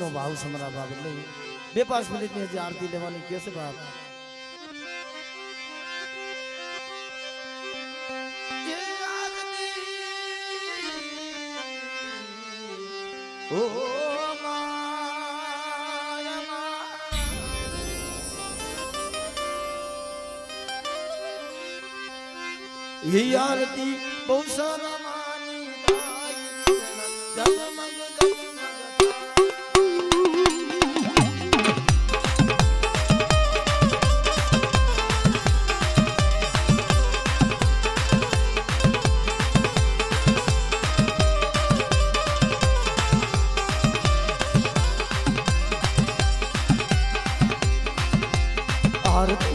નો ભાવ છે મારા બાપ એટલે 2-5 મિનિટની હજી આરતી લેવાની કે છે બાપ ઓ ये आरती बहु सारा मानी जगमग आरती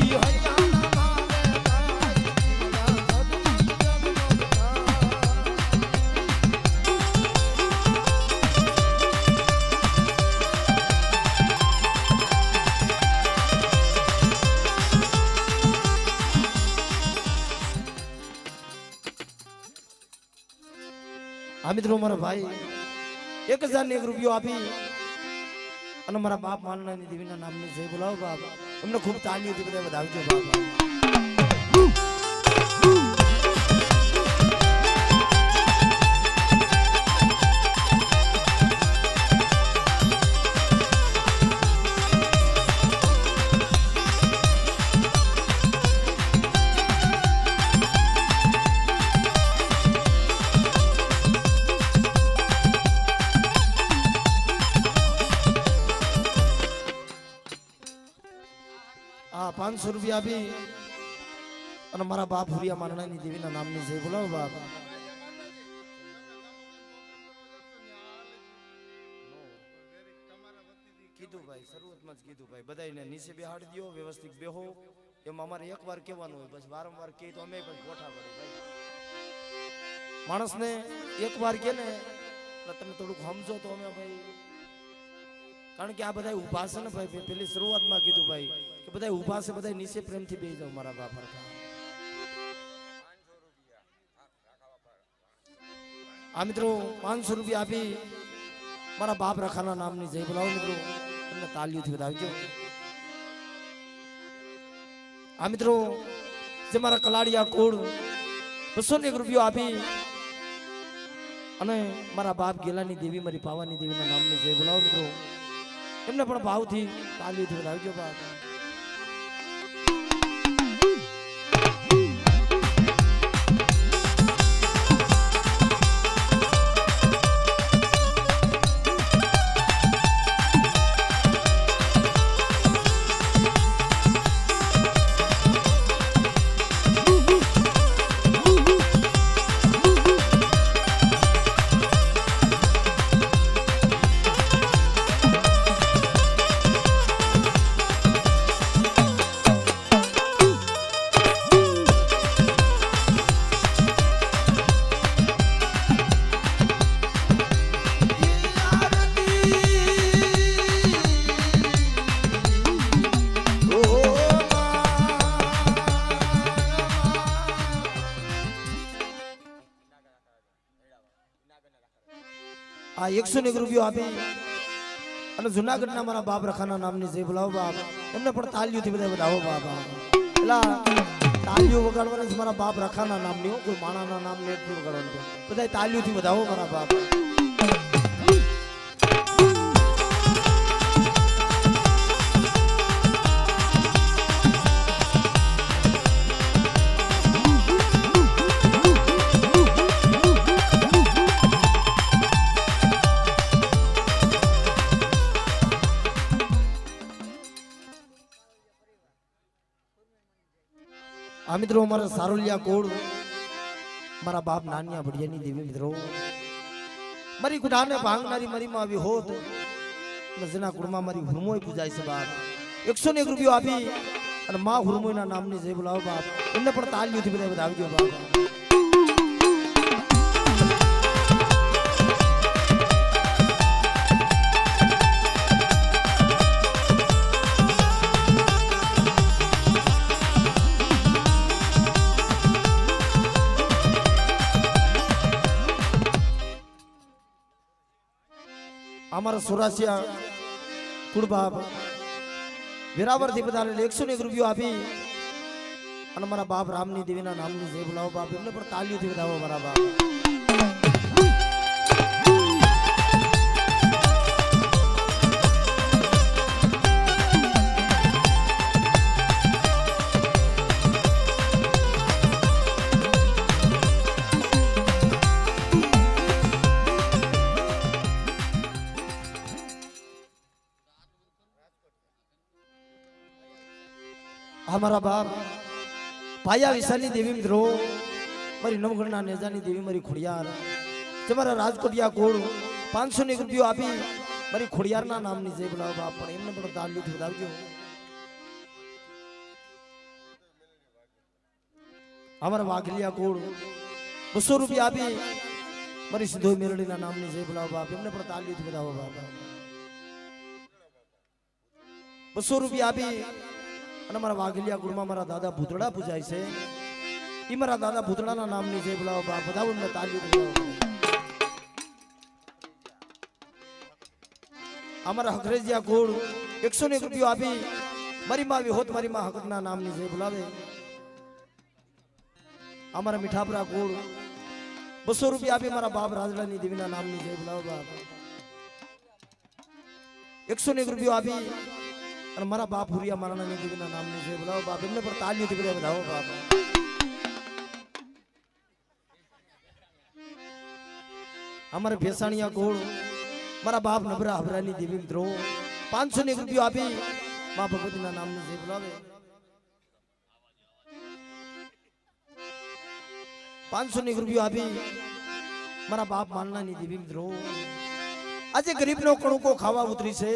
મિત્રો મારા ભાઈ 1001 રૂપિયો આપી અને મારા બાપ માનનાની દેવીના નામની જય બોલાવો બાપ એમને ખૂબ તાળીઓથી બધા વધાવજો બાપ हाँ 500 रुपया भी और हमारा बाप हुरिया मानना नहीं देवी ना नाम नहीं सही बोला बाप कीधु भाई शरूआत में कीधु भाई बधाई ने नीचे बेहाड़ दियो व्यवस्थित बेहो एम अमारे एक बार कहेवानुं होय बस वारंवार कही तो अमे पण गोठा पड़े भाई माणस ने एक बार कहे ने એટલે તમે થોડું સમજો તો અમે ભાઈ કારણ કે આ બધા ઊભા છે ને ભાઈ પેલી શરૂઆતમાં કીધું ભાઈ કે બધા ઊભા છે બધા નીચે પ્રેમથી બેસી જાવ મારા બાપ હરખા આ મિત્રો 500 રૂપિયા આપી મારા બાપ રખાના નામની જય બોલાવો મિત્રો તમને તાળીઓથી વધાવજો આ મિત્રો જે મારા કલાડિયા કોડ 201 રૂપિયો આપી અને મારા બાપ ગેલાની દેવી મારી પાવાની દેવીના નામની જય બોલાવો મિત્રો એમને પણ ભાવથી તાળીઓથી વધાવજો બાપ आ 101 રૂપિયો આપી અને જૂનાગઢના મારા બાપ રખાના નામની જય બોલાવો બાપ એમને પણ તાળીઓથી બધા વધાવો બાપ એલા તાળીઓ વગાડવાની મારા બાપ રખાના નામની કોઈ માણાના નામ ને એટલું વગાડવાનું બધા તાળીઓથી વધાવો મારા બાપ आ मित्रों हमारा सारोलिया कोड मारा बाप नानिया बढ़िया नी देवी मित्रों मरी गुडाने भांगनारी मरी में आवी होत मजना कुड़मा मरी हुरमोय पूजाय से बाप 101 रुपयो आपी અને માં હુરમોયના નામની જય બોલાવો બાપ એમને પણ તાળીઓથી બધા વધાવજો બાપ हमारा सोरासिया કુળબાપ વેરાવરથી બધાને 101 રૂપિયો આપી અને મારા બાપ રામની દેવીના નામની જય બોલાવો બાપ એમને પણ તાલીઓથી વધાવો મારા બાપ हमारा बाप पाया विशाली देवी मित्रों मारी नवगणना नेजानी देवी मारी खुड़ियार तुम्हारा राजकोटिया कोड 501 રૂપિયો આપી મારી ખોડિયારના નામની જય બોલાવો બાપ પણ એમને પણ તાલીઓથી વધાવજો અમારા વાઘલિયા કોડ 200 રૂપિયા આપી મારી સિદ્ધોઈ મેરડીના નામની જય બોલાવો બાપ એમને પણ તાલીઓથી વધાવો બાપ 200 રૂપિયા આપી અને મારા વાઘલિયા ગુણમાં મારા દાદા ભૂતડા પૂજાય છે ઈ મારા દાદા ભૂતડાના નામની જય બોલાવો બાપ બધાઓ ને તાલીઓ બોલાવો અમારા હકરેજિયા ગોળ 101 રૂપિયો આપી મારી માં વિહોત મારી માં હકના નામની જય બોલાવે અમારા મીઠાપરા ગોળ 200 રૂપિયા આપી મારા બાપ રાજડાની દેવીના નામની જય બોલાવો બાપ 101 રૂપિયો આપી અને મારા બાપ હુરિયા મારાના દેવીના નામની જય બોલાવો બાપ એમને પણ તાલીઓથી વધાવો બાપ અમારે ભેસાણિયા ગોળ મારા બાપ નબરા હબરાની દેવી મિત્રો 501 રૂપિયો આપી મા ભગવતીના નામની જય બોલાવે 501 રૂપિયો આપી મારા બાપ માલનાની દેવી મિત્રો આજે ગરીબનો કણુકો ખાવા ઉતરી છે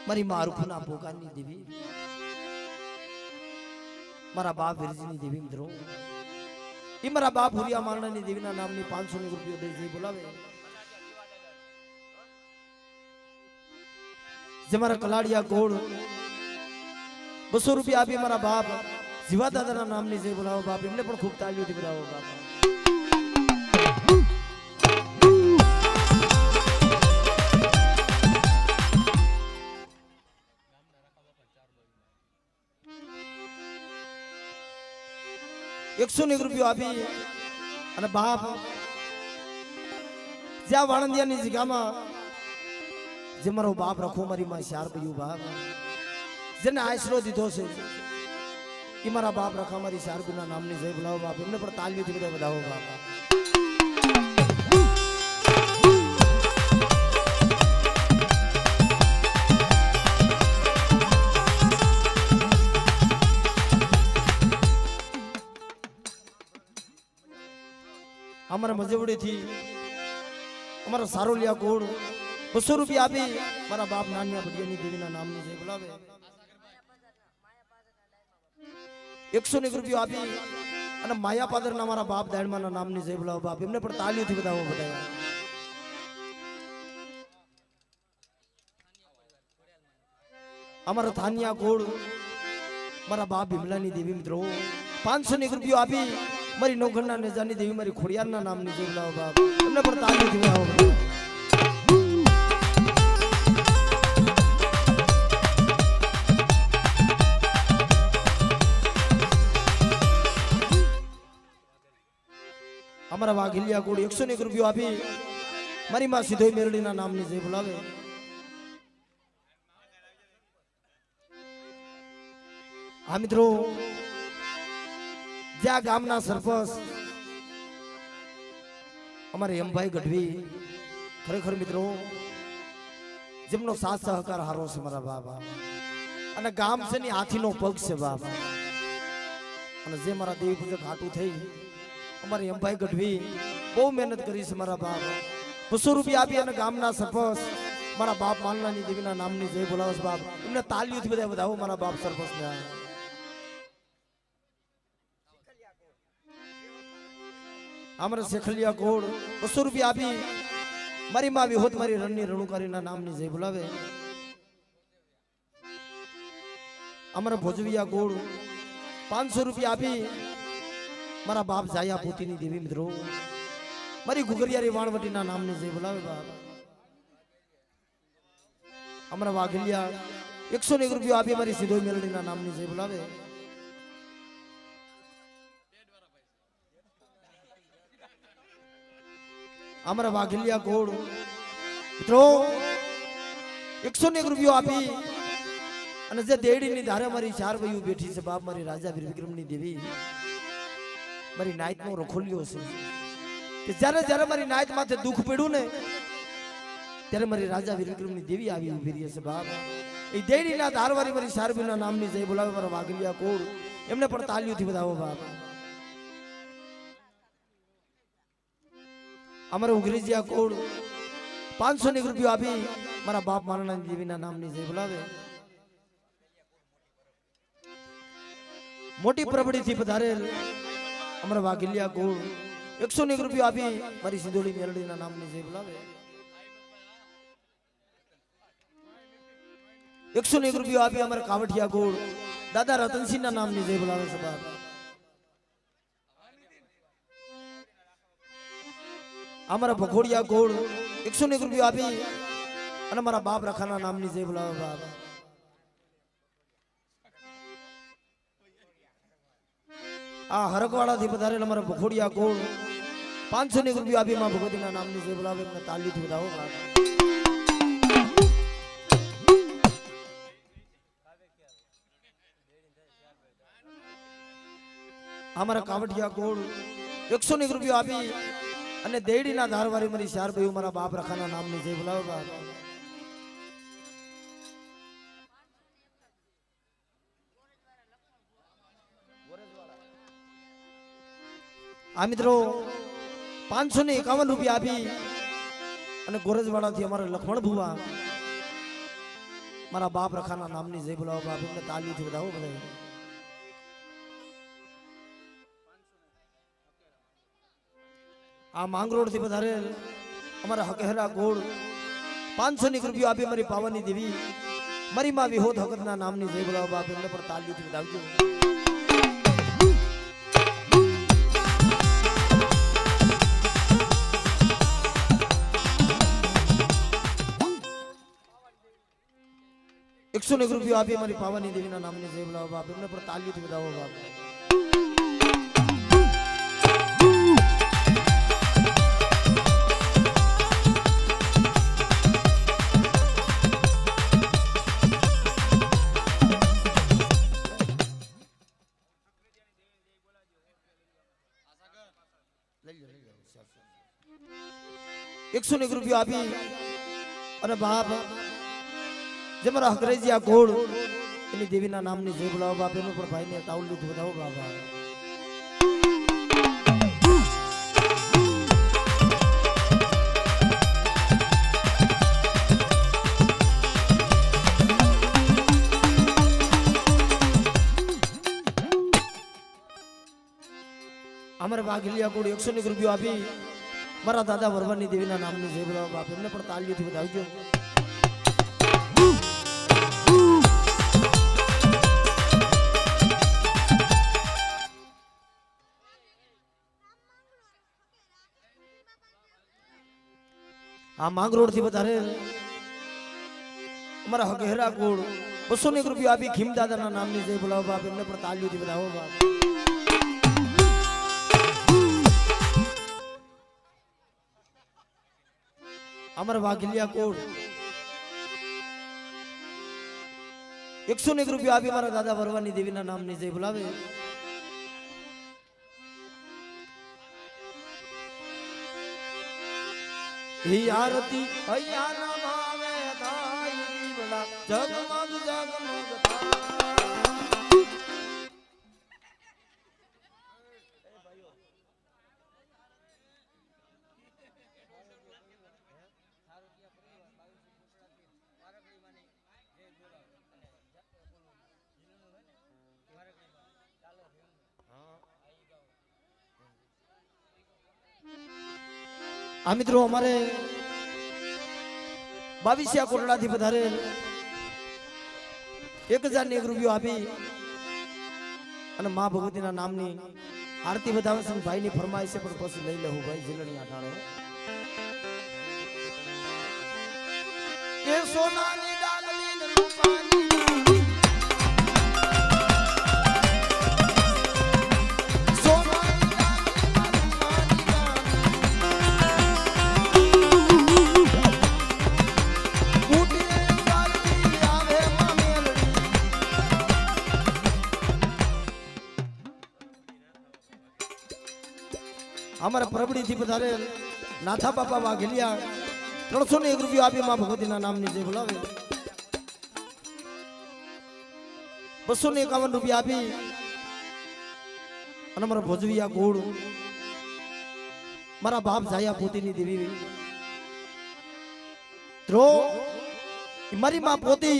મારી મારુખના ભોગાની દેવી મારા બાપ વિરજીની દેવી મિત્રો ઈ મારા બાપ હુરિયા માલનાની દેવીના નામની 501 રૂપિયો દઈ જઈ બોલાવે જે મારા કલાડિયા ગોળ 200 રૂપિયા આપી મારા બાપ જીવા દાદાના નામની જય બોલાવો બાપ એમને પણ ખૂબ તાલીઓથી બોલાવો બાપ ₹101 રૂપિયો આપી અને બાપ જ્યાં વાણંદિયાની જગ્યામાં જે મારો બાપ રખો મારી માં શાર પયું બાપ જેને આશરો દીધો છે એ મારા બાપ રખા મારી શારબુના નામની જય બોલાવો બાપ એમને પણ તાલીઓથી વધાવો બાપ અમારા મજેવડી થી અમારા સારોલિયા કોડ 200 રૂપિયા આપી મારા બાપ નાનિયા બડિયાની દેવીના નામની જય બોલાવે 101 રૂપિયો આપી અને માયા પાદરના મારા બાપ દાડમાના નામની જય બોલાવો બાપ એમને પણ તાલીઓથી વધાવો બધાય અમારા થાનિયા કોડ મારા બાપ ભીમલાની દેવી મિત્રો 501 રૂપિયો આપી મારી નવઘણના નેજાની દેવી મારી ખોડિયારના નામની જય બોલાવો બાપ એમને પણ તાલીઓથી વધાવો અમારા વાઘલિયા કોડ 101 રૂપિયો આપી મારી માં સિદ્ધોઈ મેરડીના નામની જય બોલાવે હા મિત્રો જ્યાં ગામના સરપંચ અમારે એમભાઈ ગઢવી ખરેખર મિત્રો જેમનો સાથ સહકાર હારો છે મારા બાબા અને ગામ છે ની હાથીનો પગ છે બાબા અને જે મારા દેવી પૂજક હાટું થઈ અમારે એમભાઈ ગઢવી બહુ મહેનત કરી છે મારા બાપ 200 રૂપિયા આપી અને ગામના સરપંચ મારા બાપ માલનાની દેવીના નામની જય બોલાવે છે બાપ એમને તાલીઓથી બધા વધાવો મારા બાપ સરપંચને અમારા શેખલિયા કોડ 200 રૂપિયા આપી મારી માં વિહોત મારી રણની રણુકારીના નામની જય બોલાવે અમારા ભોજવિયા કોડ 500 રૂપિયા આપી મારા બાપ જાયા પોતીની દેવી મિત્રો મારી ગુગરિયારી વાણવટીના નામની જય બોલાવે બાપ અમારા વાઘલિયા 101 રૂપિયા આપી અમારી સિંધોઈ મેલડીના નામની જય બોલાવે. અમારા વાઘલિયા કોડ મિત્રો 101 રૂપિયા આપી અને જે દેડીની ધારે મારી ચાર વયુ બેઠી છે બાપ મારી રાજા વીર વિક્રમની દેવી મારી નાઈતનો રખોલ્યો છે કે જ્યારે જ્યારે મારી નાઈત માથે દુઃખ પડ્યું ને ત્યારે મારી રાજા વીર વિક્રમની દેવી આવી ઉભી રહી છે બાપ. એ દેડીના ધારવારી મારી શારબીના નામની જય બોલાવે મારા વાઘલિયા કોડ એમને પણ તાલીઓથી વધાવો બાપ. અમારે ઉઘરીજીયા કોડ 501 રૂપિયા આપી મારા બાપ મારાના દેવીના નામની જય બોલાવે. મોટી પ્રબળીથી પધારેલ અમારા વાઘલિયા કોડ 101 રૂપિયા આપી મારી સિંધોડી મેલડીના નામની જય બોલાવે. 101 રૂપિયા આપી અમારા કાવઠિયા કોડ દાદા રતનસિંહના નામની જય બોલાવે છે બાપ. અમારા ભખોડિયા કોડ 101 રૂપિયા આપી અને મારા બાપ રખાના નામની જય બોલાવે બાપ. આ હરકવાડા થી પધારેલ અમારા ભખોડિયા કોડ 501 રૂપિયા આપી માં ભગવતીના નામની જય બોલાવે એમને તાલીથી વધાવો બાપ. અમારા કાવઠિયા કોડ 101 રૂપિયા આપી અને દેડીના ધારવારી મારી ચાર ભાઈઓ મારા બાપ રખાના નામની જય બોલાવે બાપ. આ મિત્રો 551 રૂપિયા આપી અને ગોરજવાડાથી અમારા લખમણ ભુવા મારા બાપ રખાના નામની જય બોલાવો બાપ એમને તાલીથી વધાવો બધા. આ માંગરોળ થી પધારેલ અમારા હકેહરા ગોળ 501 રૂપિયા આપી મારી પાવાની દેવી મારી માં વિહોદ હકતના નામની જય બોલાવો બાપ એમને પણ તાલીથી વધાવજો. એકસો ને 1 રૂપિયા આપી મારી પાવાની દેવીના નામની જય બોલાવો બાપ એમને પણ તાલીથી વધાવો બાપ. એકસો ને 1 રૂપિયા આપી અને બાપ જે મારા હકરેજીયા ગોળ એની દેવીના નામની જય બોલાવો બાપ એનો પણ ભાઈને તાવલીથી વધાવો બાબા. અમારે વાઘલિયા કોડ 101 રૂપિયા આપી મારા દાદા વરવાની દેવીના નામની જય બોલાવો બાપ એમને પણ તાલીથી વધાવજો. આ માંગરોળ થી વધારે અમારા હકેહરા કોડ 201 રૂપિયા આપી ખીમ દાદાના નામની જય બોલાવો બાપ એમને પણ તાલીથી વધાવો બાપ. અમારા વાઘલિયા કોડ 101 રૂપિયા આપી મારા દાદા વરવાની દેવીના નામની જય બોલાવે. હી આરતી અહીંયા ના ભાવે થાય દીવડા જગમગ જગમગ આ મિત્રો અમારે 22 કોટડાથી પધારે 1001 રૂપિયો આપી અને માં ભગવતીના નામની આરતી વધાવે છે. ભાઈની ફરમાઈશ છે પણ પછી લઈ લેવું ભાઈ જીલણી આઠાણો એ સોનાની ડાલ અમારા પરબડી થી વધારે નાથા બાપા વાઘેલિયા 301 રૂપિયા આપી માં ભગવતીના નામની જય બોલાવે 251 રૂપિયા આપી અને મારા ભોજવિયા ગોળ મારા બાપ જાયા પોતીની દેવી ધ્રો મારી માં પોતી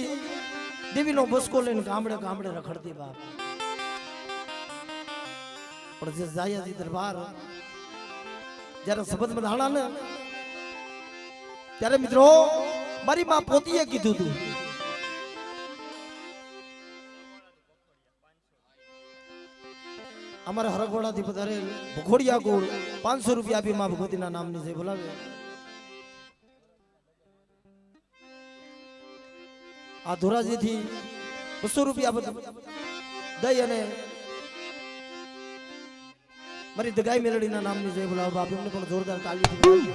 દેવીનો બસકો લઈને ગામડે ગામડે રખડતી બાપ પણ જે જાયાજી દરબાર જ્યારે શબ્દમાં ધાણા ને ત્યારે મિત્રો મારી માં પોતીએ કીધું તું અમારા હરગવાડા થી વધારે ભખોડિયા ગોળ 500 રૂપિયા આપી માં ભગવતીના નામની જય બોલાવે આ ધોરાજી થી 200 રૂપિયા દઈ અને મારી દગાઈ મેલડીના નામની જય બોલાવો બાપ એમને પણ જોરદાર તાળીથી બોલાવો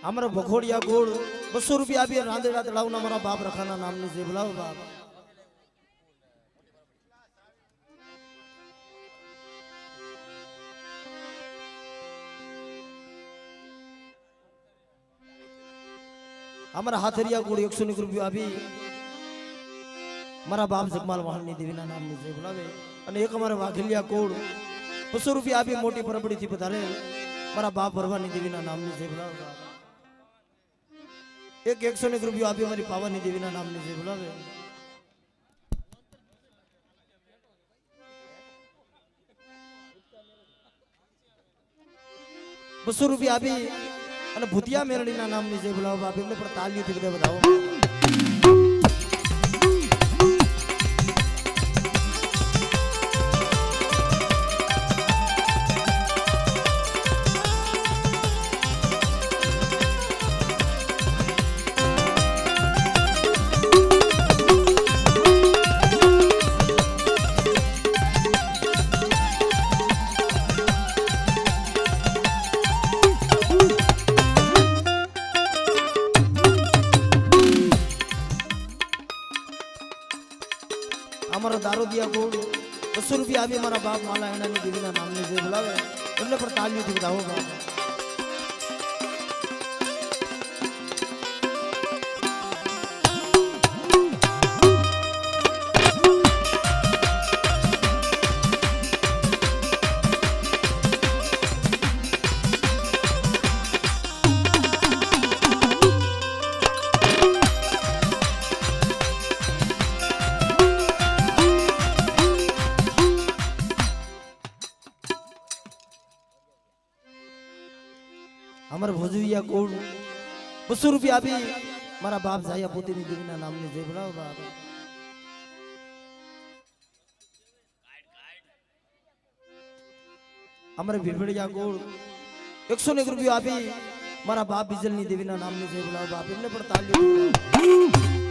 हमारा भखोड़िया गोड़ 200 रुपया भी रांदेड़ा तलाव ना हमारा बाप रखाना नामनी से बुलाओ बाप हमारा हाथरिया गोड़ 101 रुपया भी हमारा बाप जगमाल वाहनी देवीना नामनी से बुलावे અને એક અમારા વાઘેલિયા કોડ 200 રૂપિયા આપી મોટી પરબડી થી પધારે મારા બાપ ભરવાની દેવીના નામની જય બોલાવે એક 101 રૂપિયા આપી મારી પાવાની દેવીના નામની જય બોલાવે ₹200 આપી અને ભૂતિયા મેરડીના નામની જય બોલાવો બાપ એમને પણ તાલીઓથી બધા બધાવો हमारा दारो दिया गोड़ 200 रुपया भी हमारा बाप माला एना ने देवीना नामनी जय बोलावे एमने पर तालियों थी बताओ बाप हमारे भोजविया कोड 200 रुपया भी मारा बाप जाया पोती ની દેવીના નામની જય બોલાવો બાપ हमारे भीड़भड़िया कोड 101 रुपया આપી મારા બાપ બીજલની દેવીના નામની જય બોલાવો બાપ એમને પણ તાલીઓ